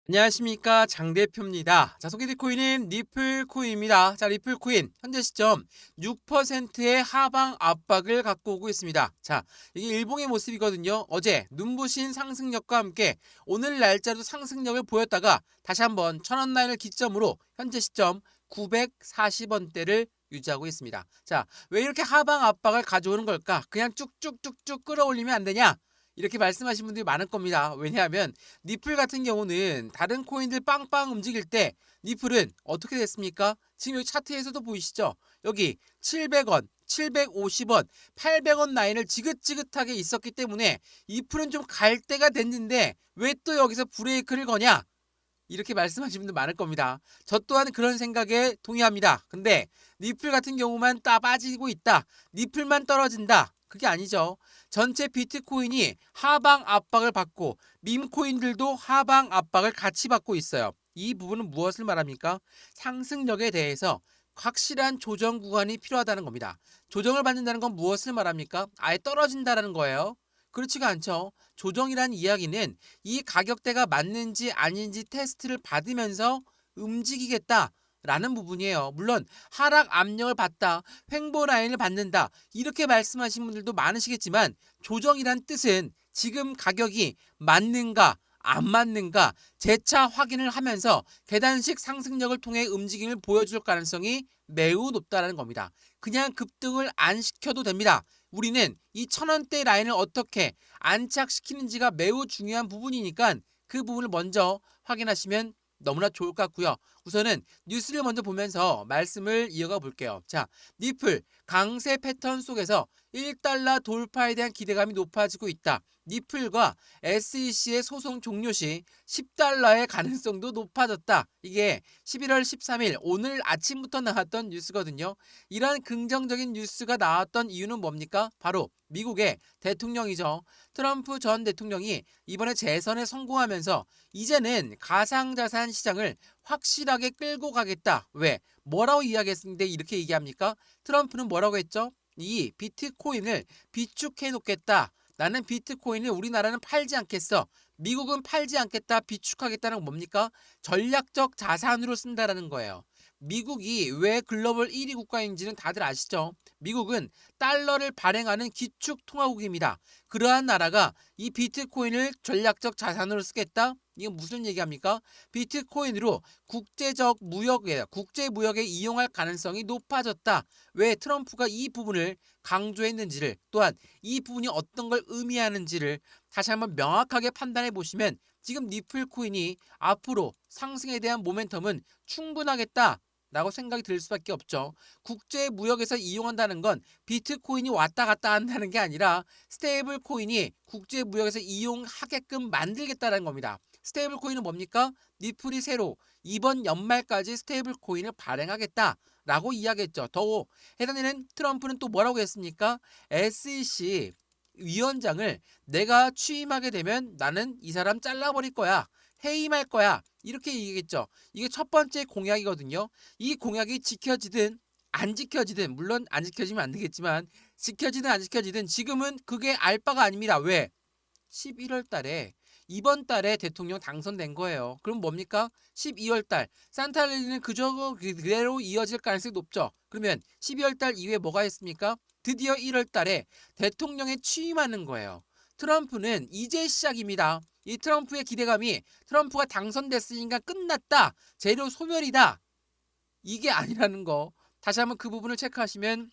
안녕하십니까, 장 대표입니다. 자, 소개될 코인은 리플코인입니다. 자, 리플코인 현재 시점 6%의 하방 압박을 갖고 오고 있습니다. 자, 이게 일봉의 모습이거든요. 어제 눈부신 상승력과 함께 오늘 날짜도 상승력을 보였다가 다시 한번 1000원 라인을 기점으로 현재 시점 940원대를 유지하고 있습니다. 자, 왜 이렇게 하방 압박을 가져오는 걸까? 그냥 쭉쭉쭉쭉 끌어올리면 안 되냐? 이렇게 말씀하신 분들이 많을 겁니다. 왜냐하면 니플 같은 경우는 다른 코인들 빵빵 움직일 때 니플은 어떻게 됐습니까? 지금 여기 차트에서도 보이시죠? 여기 700원, 750원, 800원 라인을 지긋지긋하게 있었기 때문에 니플은 좀 갈 때가 됐는데 왜 또 여기서 브레이크를 거냐? 이렇게 말씀하시는 분들 많을 겁니다. 저 또한 그런 생각에 동의합니다. 근데 니플 같은 경우만 빠지고 있다. 니플만 떨어진다. 그게 아니죠. 전체 비트코인이 하방 압박을 받고 밈코인들도 하방 압박을 같이 받고 있어요. 이 부분은 무엇을 말합니까? 상승력에 대해서 확실한 조정 구간이 필요하다는 겁니다. 조정을 받는다는 건 무엇을 말합니까? 아예 떨어진다는 거예요. 그렇지가 않죠. 조정이란 이야기는 이 가격대가 맞는지 아닌지 테스트를 받으면서 움직이겠다라는 부분이에요. 물론 하락 압력을 받다, 횡보 라인을 받는다 이렇게 말씀하신 분들도 많으시겠지만 조정이란 뜻은 지금 가격이 맞는가 안 맞는가 재차 확인을 하면서 계단식 상승력을 통해 움직임을 보여줄 가능성이 매우 높다는 겁니다. 그냥 급등을 안 시켜도 됩니다. 우리는 이 1000원대 라인을 어떻게 안착시키는지가 매우 중요한 부분이니까 그 부분을 먼저 확인하시면 너무나 좋을 것 같고요. 우선은 뉴스를 먼저 보면서 말씀을 이어가 볼게요. 자, 니플 강세 패턴 속에서 1달러 돌파에 대한 기대감이 높아지고 있다. 니플과 SEC의 소송 종료 시 10달러의 가능성도 높아졌다. 이게 11월 13일 오늘 아침부터 나왔던 뉴스거든요. 이러한 긍정적인 뉴스가 나왔던 이유는 뭡니까? 바로 미국의 대통령이죠. 트럼프 전 대통령이 이번에 재선에 성공하면서 이제는 가상자산 시장을 확실하게 끌고 가겠다. 왜? 뭐라고 이야기했는데 이렇게 얘기합니까? 트럼프는 뭐라고 했죠? 이 비트코인을 비축해 놓겠다. 나는 비트코인을 우리나라는 팔지 않겠어. 미국은 팔지 않겠다. 비축하겠다는 건 뭡니까? 전략적 자산으로 쓴다라는 거예요. 미국이 왜 글로벌 1위 국가인지는 다들 아시죠? 미국은 달러를 발행하는 기축통화국입니다. 그러한 나라가 이 비트코인을 전략적 자산으로 쓰겠다? 이건 무슨 얘기합니까? 비트코인으로 국제 무역에 이용할 가능성이 높아졌다. 왜 트럼프가 이 부분을 강조했는지를 또한 이 부분이 어떤 걸 의미하는지를 다시 한번 명확하게 판단해 보시면 지금 니플 코인이 앞으로 상승에 대한 모멘텀은 충분하겠다. 라고 생각이 들 수밖에 없죠. 국제 무역에서 이용한다는 건 비트코인이 왔다 갔다 한다는 게 아니라 스테이블 코인이 국제 무역에서 이용하게끔 만들겠다는 겁니다. 스테이블 코인은 뭡니까? 니플이 새로 이번 연말까지 스테이블 코인을 발행하겠다라고 이야기했죠. 더 해당되는 트럼프는 또 뭐라고 했습니까? SEC 위원장을 내가 취임하게 되면 나는 이 사람 잘라버릴 거야. 해임할 거야. 이렇게 얘기했죠. 이게 첫 번째 공약이거든요. 이 공약이 지켜지든 안 지켜지든 물론 안 지켜지면 안 되겠지만 지켜지든 안 지켜지든 지금은 그게 알 바가 아닙니다. 왜? 11월 달에 이번 달에 대통령 당선된 거예요. 그럼 뭡니까? 12월 달 산타랠리는 그대로 이어질 가능성이 높죠. 그러면 12월 달 이후에 뭐가 있습니까? 드디어 1월 달에 대통령에 취임하는 거예요. 트럼프는 이제 시작입니다. 이 트럼프의 기대감이 트럼프가 당선됐으니까 끝났다. 재료 소멸이다. 이게 아니라는 거. 다시 한번 그 부분을 체크하시면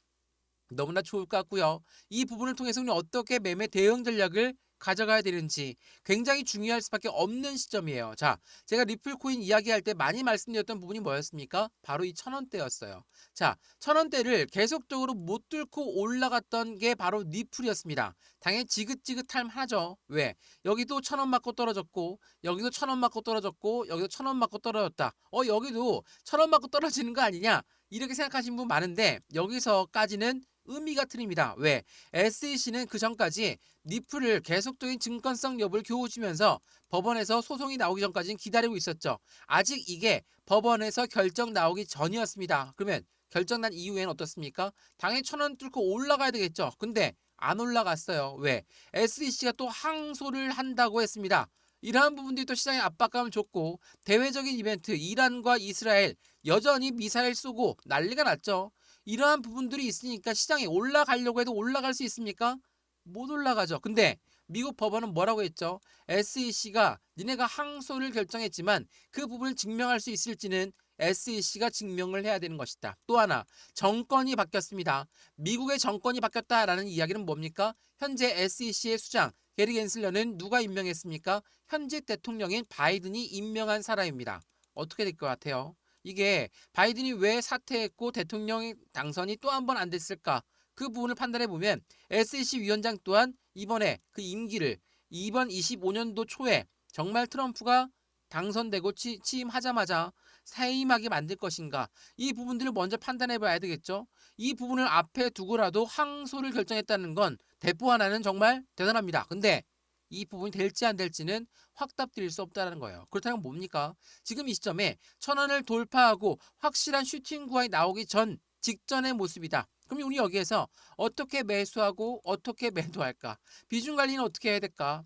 너무나 좋을 것 같고요. 이 부분을 통해서 우리는 어떻게 매매 대응 전략을 가져가야 되는지 굉장히 중요할 수밖에 없는 시점이에요. 자, 제가 리플코인 이야기할 때 많이 말씀드렸던 부분이 뭐였습니까? 바로 이 1000원대였어요. 자, 1000원대를 계속적으로 못 뚫고 올라갔던 게 바로 니플이었습니다. 당연히 지긋지긋할 하죠. 왜? 여기도 1000원 맞고 떨어졌고 여기도 1000원 맞고 떨어졌고 여기도 1000원 맞고 떨어졌다. 여기도 1000원 맞고 떨어지는 거 아니냐? 이렇게 생각하시는 분 많은데 여기서까지는 의미가 틀립니다. 왜? SEC는 그 전까지 니플을 계속적인 증권성 여부를 교호주면서 법원에서 소송이 나오기 전까지는 기다리고 있었죠. 아직 이게 법원에서 결정 나오기 전이었습니다. 그러면 결정 난 이후에는 어떻습니까? 당연히 1000원 뚫고 올라가야 되겠죠. 근데 안 올라갔어요. 왜? SEC가 또 항소를 한다고 했습니다. 이러한 부분들이 또 시장에 압박감을 줬고 대외적인 이벤트 이란과 이스라엘 여전히 미사일 쏘고 난리가 났죠. 이러한 부분들이 있으니까 시장에 올라가려고 해도 올라갈 수 있습니까? 못 올라가죠. 근데 미국 법원은 뭐라고 했죠? SEC가 니네가 항소를 결정했지만 그 부분을 증명할 수 있을지는 SEC가 증명을 해야 되는 것이다. 또 하나 정권이 바뀌었습니다. 미국의 정권이 바뀌었다라는 이야기는 뭡니까? 현재 SEC의 수장 게리 겐슬러는 누가 임명했습니까? 현직 대통령인 바이든이 임명한 사람입니다. 어떻게 될 것 같아요? 이게 바이든이 왜 사퇴했고 대통령 당선이 또 한 번 안 됐을까? 그 부분을 판단해 보면 SEC 위원장 또한 이번에 그 임기를 이번 25년도 초에 정말 트럼프가 당선되고 취임하자마자 사임하게 만들 것인가? 이 부분들을 먼저 판단해 봐야 되겠죠. 이 부분을 앞에 두고라도 항소를 결정했다는 건 대포 하나는 정말 대단합니다. 근데 이 부분이 될지 안 될지는 확답드릴 수 없다는 거예요. 그렇다면 뭡니까? 지금 이 시점에 1,000원을 돌파하고 확실한 슈팅 구간이 나오기 전 직전의 모습이다. 그럼 우리 여기에서 어떻게 매수하고 어떻게 매도할까? 비중 관리는 어떻게 해야 될까?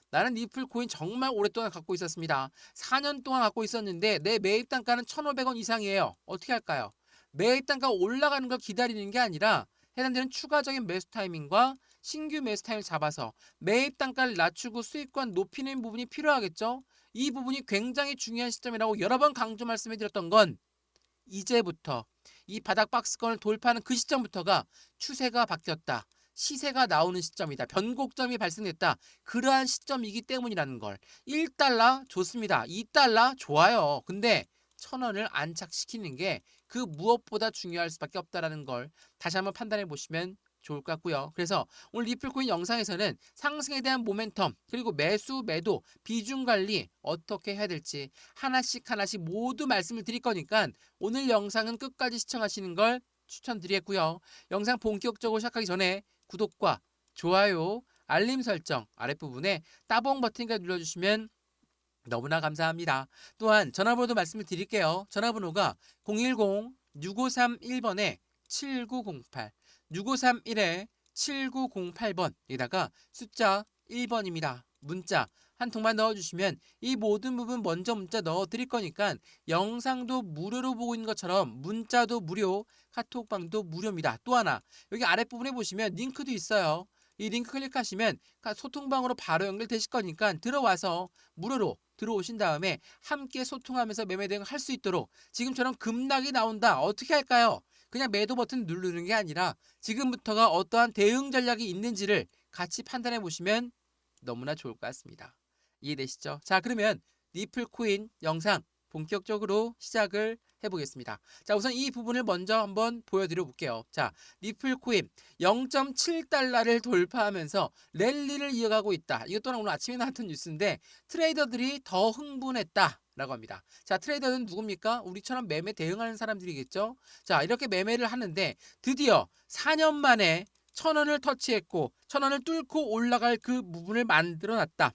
나는 리플 코인 정말 오랫동안 갖고 있었습니다. 4년 동안 갖고 있었는데 내 매입 단가는 1,500원 이상이에요. 어떻게 할까요? 매입 단가 올라가는 걸 기다리는 게 아니라 해당되는 추가적인 매수 타이밍과 신규 매수 타이밍을 잡아서 매입 단가를 낮추고 수익권 높이는 부분이 필요하겠죠? 이 부분이 굉장히 중요한 시점이라고 여러 번 강조 말씀해 드렸던 건 이제부터 이 바닥 박스권을 돌파하는 그 시점부터가 추세가 바뀌었다. 시세가 나오는 시점이다. 변곡점이 발생됐다. 그러한 시점이기 때문이라는 걸. 1달러 좋습니다. 2달러 좋아요. 근데 1,000원을 안착시키는 게 그 무엇보다 중요할 수밖에 없다라는 걸 다시 한번 판단해 보시면 좋을 것 같고요. 그래서 오늘 리플코인 영상에서는 상승에 대한 모멘텀 그리고 매수 매도 비중 관리 어떻게 해야 될지 하나씩 모두 말씀을 드릴 거니까 오늘 영상은 끝까지 시청하시는 걸 추천드리겠고요. 영상 본격적으로 시작하기 전에 구독과 좋아요, 알림 설정 아랫부분에 따봉 버튼까지 눌러주시면 너무나 감사합니다. 또한 전화번호도 말씀을 드릴게요. 전화번호가 010-6531번에 7908, 6531에 7908번에다가 숫자 1번입니다. 문자 한 통만 넣어주시면 이 모든 부분 먼저 문자 넣어드릴 거니까 영상도 무료로 보고 있는 것처럼 문자도 무료, 카톡방도 무료입니다. 또 하나 여기 아랫부분에 보시면 링크도 있어요. 이 링크 클릭하시면 소통방으로 바로 연결되실 거니까 들어와서 무료로 들어오신 다음에 함께 소통하면서 매매 대응 할 수 있도록 지금처럼 급락이 나온다. 어떻게 할까요? 그냥 매도 버튼 누르는 게 아니라 지금부터가 어떠한 대응 전략이 있는지를 같이 판단해 보시면 너무나 좋을 것 같습니다. 이해되시죠? 자, 그러면 리플 코인 영상 본격적으로 시작을 해보겠습니다. 자, 우선 이 부분을 먼저 한번 보여드려 볼게요. 자, 리플 코인 0.7달러를 돌파하면서 랠리를 이어가고 있다. 이것 또한 오늘 아침에 나왔던 뉴스인데 트레이더들이 더 흥분했다라고 합니다. 자, 트레이더는 누굽니까? 우리처럼 매매 대응하는 사람들이겠죠. 자, 이렇게 매매를 하는데 드디어 4년 만에 1,000원을 터치했고 1,000원을 뚫고 올라갈 그 부분을 만들어 놨다.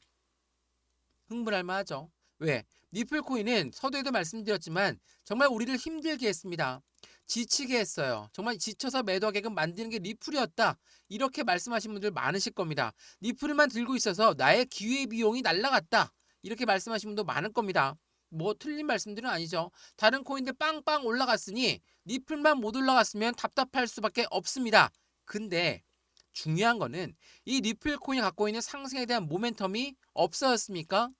흥분할 만하죠. 왜? 리플코인은 서두에도 말씀드렸지만 정말 우리를 힘들게 했습니다. 지치게 했어요. 정말 지쳐서 매도하게끔 만드는 게 리플이었다. 이렇게 말씀하신 분들 많으실 겁니다. 리플만 들고 있어서 나의 기회비용이 날라갔다. 이렇게 말씀하신 분도 많을 겁니다. 뭐 틀린 말씀들은 아니죠. 다른 코인들 빵빵 올라갔으니 리플만 못 올라갔으면 답답할 수밖에 없습니다. 근데 중요한 거는 이 리플 코인이 갖고 있는 상승에 대한 모멘텀이 없어졌습니까?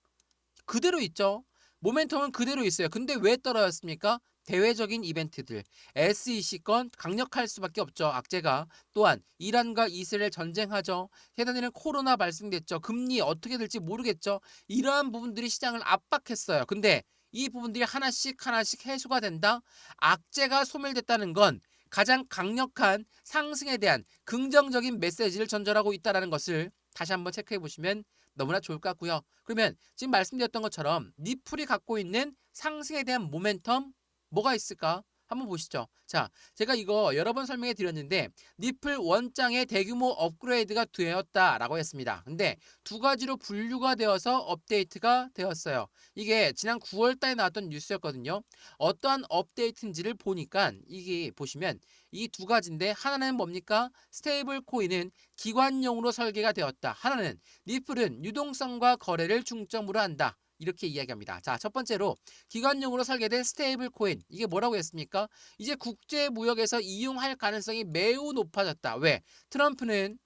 그대로 있죠. 모멘텀은 그대로 있어요. 근데 왜 떨어졌습니까? 대외적인 이벤트들, SEC건 강력할 수밖에 없죠. 악재가. 또한 이란과 이스라엘 전쟁하죠. 해당되는 코로나 발생됐죠. 금리 어떻게 될지 모르겠죠. 이러한 부분들이 시장을 압박했어요. 근데 이 부분들이 하나씩 해소가 된다. 악재가 소멸됐다는 건 가장 강력한 상승에 대한 긍정적인 메시지를 전달하고 있다는 것을 다시 한번 체크해 보시면 너무나 좋을 것 같고요. 그러면 지금 말씀드렸던 것처럼 리플이 갖고 있는 상승에 대한 모멘텀 뭐가 있을까? 한번 보시죠. 자, 제가 이거 여러 번 설명해 드렸는데 니플 원장의 대규모 업그레이드가 되었다라고 했습니다. 근데 두 가지로 분류가 되어서 업데이트가 되었어요. 이게 지난 9월 달에 나왔던 뉴스였거든요. 어떠한 업데이트인지를 보니까 이게 보시면 이 두 가지인데 하나는 뭡니까? 스테이블 코인은 기관용으로 설계가 되었다. 하나는 니플은 유동성과 거래를 중점으로 한다. 이렇게 이야기합니다. 자, 첫 번째로 기관용으로 설계된 스테이블 코인. 이게 뭐라고 했습니까? 이제 국제 무역에서 이용할 가능성이 매우 높아졌다. 왜? 트럼프는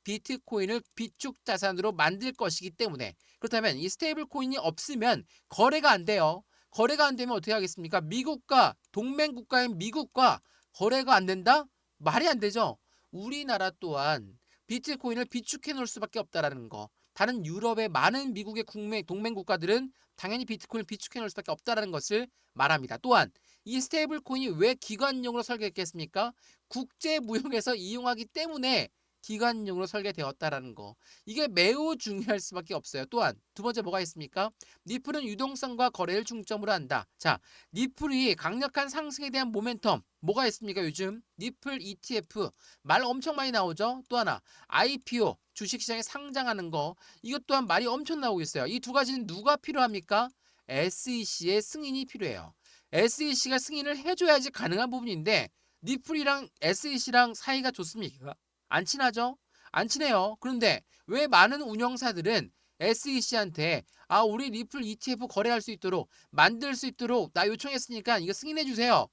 비트코인을 비축 자산으로 만들 것이기 때문에. 그렇다면 이 스테이블 코인이 없으면 거래가 안 돼요. 거래가 안 되면 어떻게 하겠습니까? 미국과 동맹 국가인 미국과 거래가 안 된다? 말이 안 되죠. 우리나라 또한 비트코인을 비축해 놓을 수밖에 없다라는 거. 다른 유럽의 많은 미국의 동맹 국가들은 당연히 비트코인을 비축해 놓을 수밖에 없다라는 것을 말합니다. 또한 이 스테이블 코인이 왜 기관용으로 설계했겠습니까? 국제 무역에서 이용하기 때문에 기관용으로 설계되었다라는 거. 이게 매우 중요할 수밖에 없어요. 또한 두 번째 뭐가 있습니까? 니플은 유동성과 거래를 중점으로 한다. 자, 니플이 강력한 상승에 대한 모멘텀 뭐가 있습니까? 요즘 니플 ETF 말 엄청 많이 나오죠. 또 하나 IPO 주식시장에 상장하는 거 이것 또한 말이 엄청 나오고 있어요. 이 두 가지는 누가 필요합니까? SEC의 승인이 필요해요. SEC가 승인을 해줘야지 가능한 부분인데 니플이랑 SEC랑 사이가 좋습니까? 안 친하죠? 안 친해요. 그런데 왜 많은 운영사들은 SEC한테 우리 리플 ETF 거래할 수 있도록 만들 수 있도록 나 요청했으니까 이거 승인해 주세요.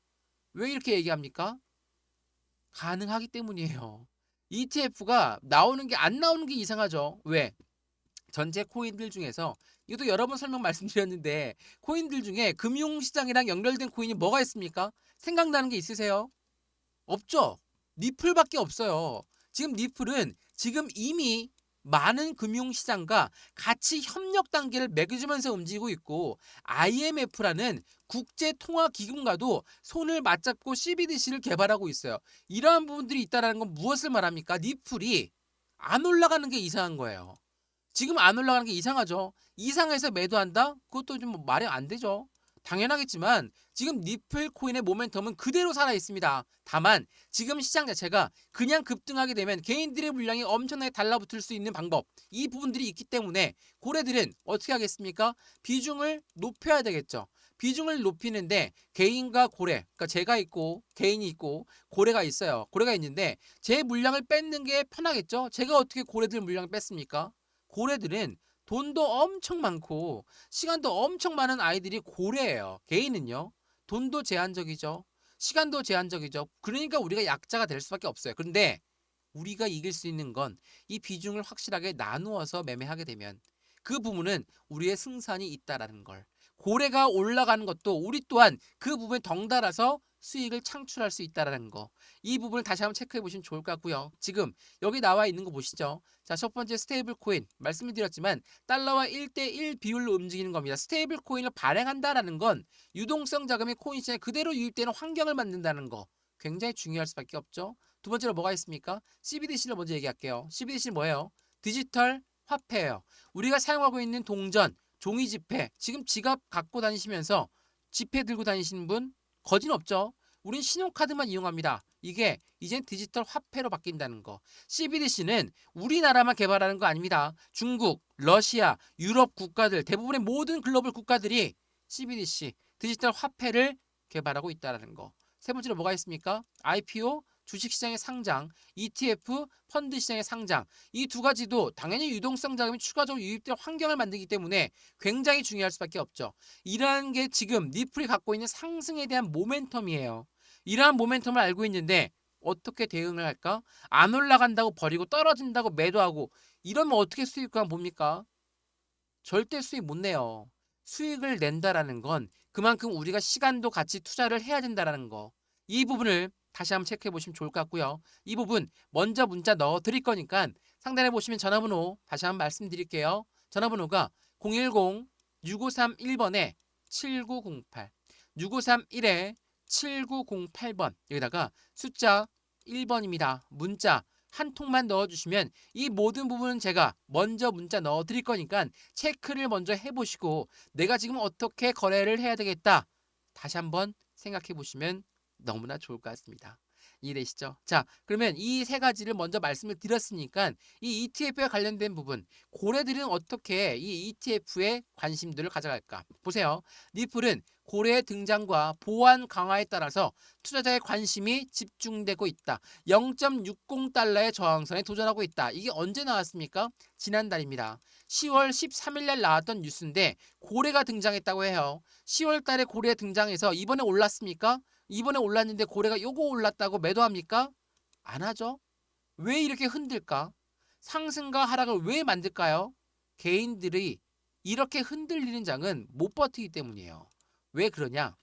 왜 이렇게 얘기합니까? 가능하기 때문이에요. ETF가 나오는 게 안 나오는 게 이상하죠. 왜? 전체 코인들 중에서 이것도 여러 번 설명 말씀드렸는데 코인들 중에 금융시장이랑 연결된 코인이 뭐가 있습니까? 생각나는 게 있으세요? 없죠. 니플밖에 없어요. 지금 니플은 지금 이미 많은 금융시장과 같이 협력 단계를 맺으면서 움직이고 있고 IMF라는 국제통화기금과도 손을 맞잡고 CBDC를 개발하고 있어요. 이러한 부분들이 있다는 건 무엇을 말합니까? 니플이 안 올라가는 게 이상한 거예요. 지금 안 올라가는 게 이상하죠. 이상해서 매도한다? 그것도 좀 말이 안 되죠. 당연하겠지만 지금 니플 코인의 모멘텀은 그대로 살아 있습니다. 다만 지금 시장 자체가 그냥 급등하게 되면 개인들의 물량이 엄청나게 달라붙을 수 있는 방법 이 부분들이 있기 때문에 고래들은 어떻게 하겠습니까? 비중을 높여야 되겠죠. 비중을 높이는데 개인과 고래, 그러니까 제가 있고 개인이 있고 고래가 있어요. 고래가 있는데 제 물량을 뺏는 게 편하겠죠. 제가 어떻게 고래들 물량을 뺐습니까? 고래들은 돈도 엄청 많고 시간도 엄청 많은 아이들이 고래예요. 개인은요. 돈도 제한적이죠. 시간도 제한적이죠. 그러니까 우리가 약자가 될 수밖에 없어요. 그런데 우리가 이길 수 있는 건 이 비중을 확실하게 나누어서 매매하게 되면 그 부분은 우리의 승산이 있다라는 걸. 고래가 올라가는 것도 우리 또한 그 부분에 덩달아서 수익을 창출할 수 있다라는 거. 이 부분을 다시 한번 체크해 보시면 좋을 것 같고요. 지금 여기 나와 있는 거 보시죠. 자, 첫 번째 스테이블 코인 말씀을 드렸지만 달러와 1대1 비율로 움직이는 겁니다. 스테이블 코인을 발행한다라는 건 유동성 자금이 코인 시장에 그대로 유입되는 환경을 만든다는 거. 굉장히 중요할 수밖에 없죠. 두 번째로 뭐가 있습니까? CBDC를 먼저 얘기할게요. CBDC는 뭐예요? 디지털 화폐예요. 우리가 사용하고 있는 동전, 종이 지폐, 지금 지갑 갖고 다니시면서 지폐 들고 다니시는 분 거진 없죠. 우린 신용카드만 이용합니다. 이게 이젠 디지털 화폐로 바뀐다는 거. CBDC는 우리나라만 개발하는 거 아닙니다. 중국, 러시아, 유럽 국가들, 대부분의 모든 글로벌 국가들이 CBDC, 디지털 화폐를 개발하고 있다는 거. 세 번째로 뭐가 있습니까? IPO, 주식시장의 상장, ETF, 펀드 시장의 상장. 이 두 가지도 당연히 유동성 자금이 추가적으로 유입될 환경을 만들기 때문에 굉장히 중요할 수밖에 없죠. 이러한 게 지금 니플이 갖고 있는 상승에 대한 모멘텀이에요. 이러한 모멘텀을 알고 있는데 어떻게 대응을 할까? 안 올라간다고 버리고 떨어진다고 매도하고 이러면 어떻게 수익만 봅니까? 절대 수익 못 내요. 수익을 낸다라는 건 그만큼 우리가 시간도 같이 투자를 해야 된다라는 거. 이 부분을 다시 한번 체크해 보시면 좋을 것 같고요. 이 부분 먼저 문자 넣어 드릴 거니까 상단에 보시면 전화번호 다시 한번 말씀드릴게요. 전화번호가 010-6531번에 7908 6531에 7908번 여기다가 숫자 1번입니다. 문자 한 통만 넣어주시면 이 모든 부분은 제가 먼저 문자 넣어드릴 거니까 체크를 먼저 해보시고 내가 지금 어떻게 거래를 해야 되겠다 다시 한번 생각해 보시면 너무나 좋을 것 같습니다. 이해되시죠? 자, 그러면 이 세 가지를 먼저 말씀을 드렸으니까 이 ETF에 관련된 부분, 고래들은 어떻게 이 ETF에 관심들을 가져갈까? 보세요. 리플은 고래의 등장과 보안 강화에 따라서 투자자의 관심이 집중되고 있다. 0.60달러의 저항선에 도전하고 있다. 이게 언제 나왔습니까? 지난달입니다. 10월 13일 날 나왔던 뉴스인데 고래가 등장했다고 해요. 10월 달에 고래 등장해서 이번에 올랐습니까? 이번에 올랐는데 고래가 요거 올랐다고 매도합니까? 안 하죠. 왜 이렇게 흔들까? 상승과 하락을 왜 만들까요? 개인들이 이렇게 흔들리는 장은 못 버티기 때문이에요. 왜 그러냐?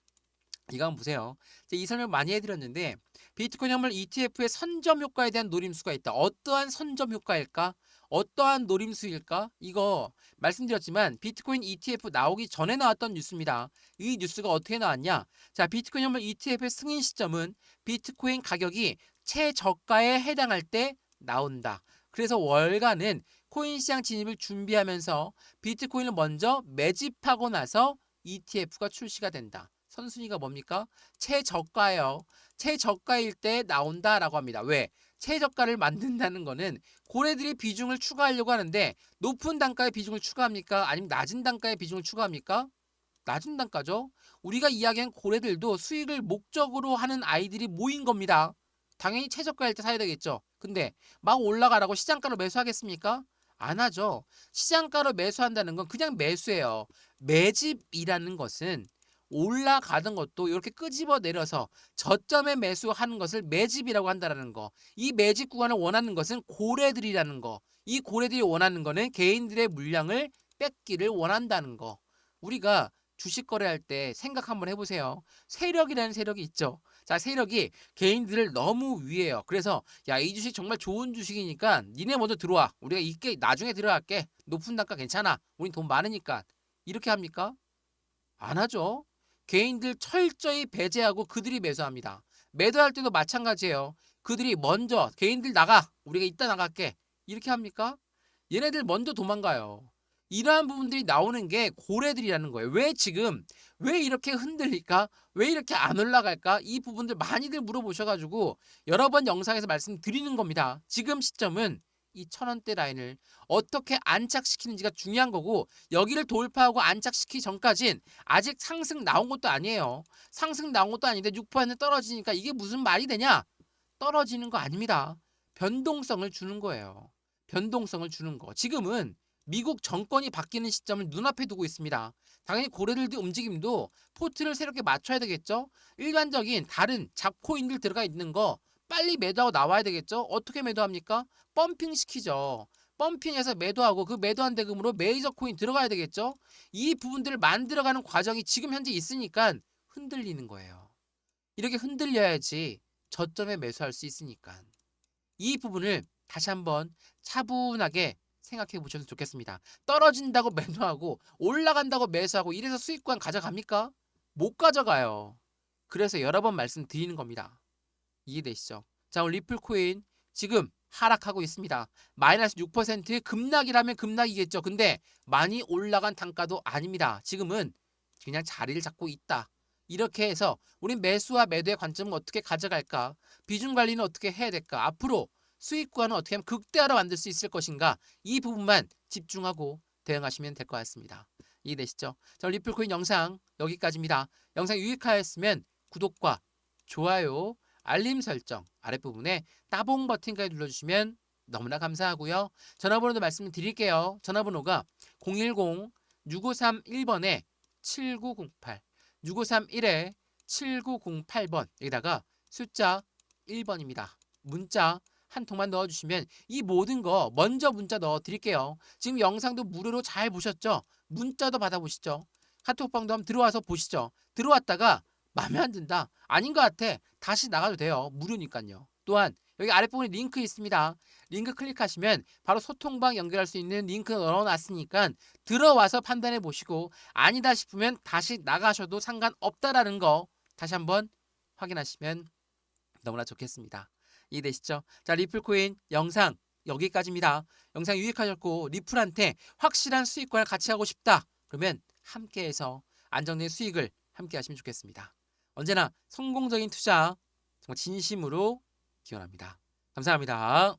이거 한번 보세요. 이 설명 많이 해드렸는데 비트코인 현물 ETF의 선점 효과에 대한 노림수가 있다. 어떠한 선점 효과일까? 어떠한 노림수일까? 이거 말씀드렸지만 비트코인 ETF 나오기 전에 나왔던 뉴스입니다. 이 뉴스가 어떻게 나왔냐? 자, 비트코인 현물 ETF의 승인 시점은 비트코인 가격이 최저가에 해당할 때 나온다. 그래서 월가는 코인 시장 진입을 준비하면서 비트코인을 먼저 매집하고 나서 ETF가 출시가 된다. 선순위가 뭡니까? 최저가예요. 최저가일 때 나온다라고 합니다. 왜? 최저가를 만든다는 거는 고래들이 비중을 추가하려고 하는데 높은 단가의 비중을 추가합니까? 아니면 낮은 단가의 비중을 추가합니까? 낮은 단가죠. 우리가 이야기한 고래들도 수익을 목적으로 하는 아이들이 모인 겁니다. 당연히 최저가일 때 사야 되겠죠. 근데 막 올라가라고 시장가로 매수하겠습니까? 안 하죠. 시장가로 매수한다는 건 그냥 매수예요. 매집이라는 것은 올라가던 것도 이렇게 끄집어 내려서 저점에 매수하는 것을 매집이라고 한다는 거. 이 매집 구간을 원하는 것은 고래들이라는 거. 이 고래들이 원하는 거는 개인들의 물량을 뺏기를 원한다는 거. 우리가 주식 거래할 때 생각 한번 해보세요. 세력이라는 세력이 있죠. 자, 세력이 개인들을 너무 위해요. 그래서 야, 이 주식 정말 좋은 주식이니까 니네 먼저 들어와. 우리가 이게 나중에 들어갈게. 높은 단가 괜찮아. 우린 돈 많으니까. 이렇게 합니까? 안 하죠. 개인들 철저히 배제하고 그들이 매수합니다. 매도할 때도 마찬가지예요. 그들이 먼저 개인들 나가. 우리가 이따 나갈게. 이렇게 합니까? 얘네들 먼저 도망가요. 이러한 부분들이 나오는 게 고래들이라는 거예요. 왜 지금 왜 이렇게 흔들릴까? 왜 이렇게 안 올라갈까? 이 부분들 많이들 물어보셔가지고 여러 번 영상에서 말씀드리는 겁니다. 지금 시점은 이 1,000원대 라인을 어떻게 안착시키는지가 중요한 거고 여기를 돌파하고 안착시키기 전까진 아직 상승 나온 것도 아니에요. 상승 나온 것도 아닌데 6% 떨어지니까 이게 무슨 말이 되냐? 떨어지는 거 아닙니다. 변동성을 주는 거예요. 변동성을 주는 거. 지금은 미국 정권이 바뀌는 시점을 눈앞에 두고 있습니다. 당연히 고래들도 움직임도 포트를 새롭게 맞춰야 되겠죠. 일반적인 다른 잡코인들 들어가 있는 거 빨리 매도하고 나와야 되겠죠. 어떻게 매도합니까? 펌핑 시키죠. 펌핑해서 매도하고 그 매도한 대금으로 메이저 코인 들어가야 되겠죠. 이 부분들을 만들어가는 과정이 지금 현재 있으니까 흔들리는 거예요. 이렇게 흔들려야지 저점에 매수할 수 있으니까. 이 부분을 다시 한번 차분하게 생각해 보셔도 좋겠습니다. 떨어진다고 매도하고 올라간다고 매수하고 이래서 수익권 가져갑니까? 못 가져가요. 그래서 여러 번 말씀드리는 겁니다. 이해되시죠? 자, 오늘 리플코인 지금 하락하고 있습니다. 마이너스 6% 급락이라면 급락이겠죠. 근데 많이 올라간 단가도 아닙니다. 지금은 그냥 자리를 잡고 있다. 이렇게 해서 우리 매수와 매도의 관점은 어떻게 가져갈까? 비중 관리는 어떻게 해야 될까? 앞으로 수익 구간은 어떻게 하면 극대화로 만들 수 있을 것인가? 이 부분만 집중하고 대응하시면 될 것 같습니다. 이해되시죠? 자, 리플코인 영상 여기까지입니다. 영상 유익하였으면 구독과 좋아요, 알림 설정 아랫부분에 따봉 버튼까지 눌러주시면 너무나 감사하고요. 전화번호도 말씀드릴게요. 전화번호가 010-6531번에 7908 6531에 7908번 여기다가 숫자 1번입니다. 문자 한 통만 넣어주시면 이 모든 거 먼저 문자 넣어드릴게요. 지금 영상도 무료로 잘 보셨죠? 문자도 받아보시죠. 카톡방도 한번 들어와서 보시죠. 들어왔다가 마음에 안 든다. 아닌 것 같아. 다시 나가도 돼요. 무료니까요. 또한 여기 아랫부분에 링크 있습니다. 링크 클릭하시면 바로 소통방 연결할 수 있는 링크 넣어놨으니까 들어와서 판단해 보시고 아니다 싶으면 다시 나가셔도 상관없다라는 거 다시 한번 확인하시면 너무나 좋겠습니다. 이해되시죠? 자, 리플코인 영상 여기까지입니다. 영상 유익하셨고 리플한테 확실한 수익권을 같이 하고 싶다. 그러면 함께해서 안정된 수익을 함께 하시면 좋겠습니다. 언제나 성공적인 투자 정말 진심으로 기원합니다. 감사합니다.